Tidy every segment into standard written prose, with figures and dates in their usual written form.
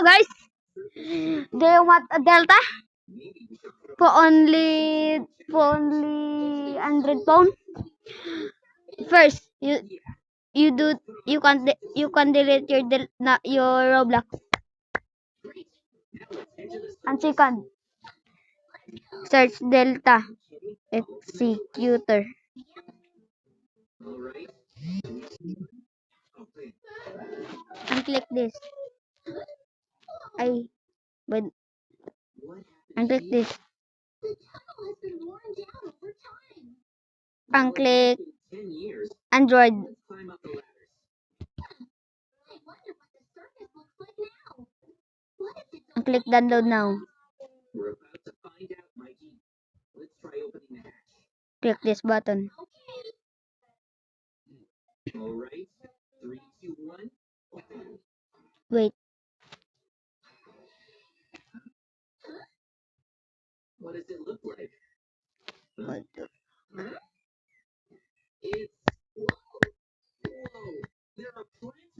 guys? Do you want a Delta? For only 100 pound. First, you can delete your Roblox. And second, search Delta Executor. And click this. I but and click this. And click Android. And click download now. Click this button. Wait. What the-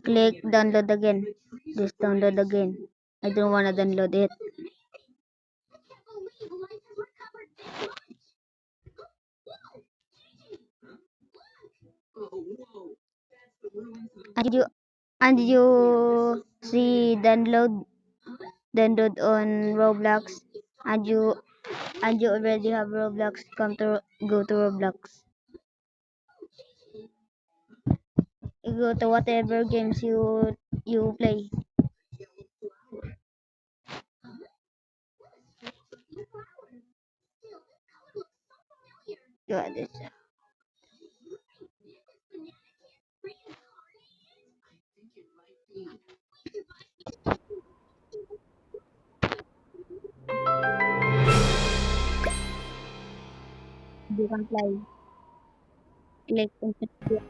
Click download again. Just download again. I don't wanna download it. And you see download on Roblox, and you already have Roblox. Go to Roblox. You go to whatever games you play. Got this. You can play. Click continue.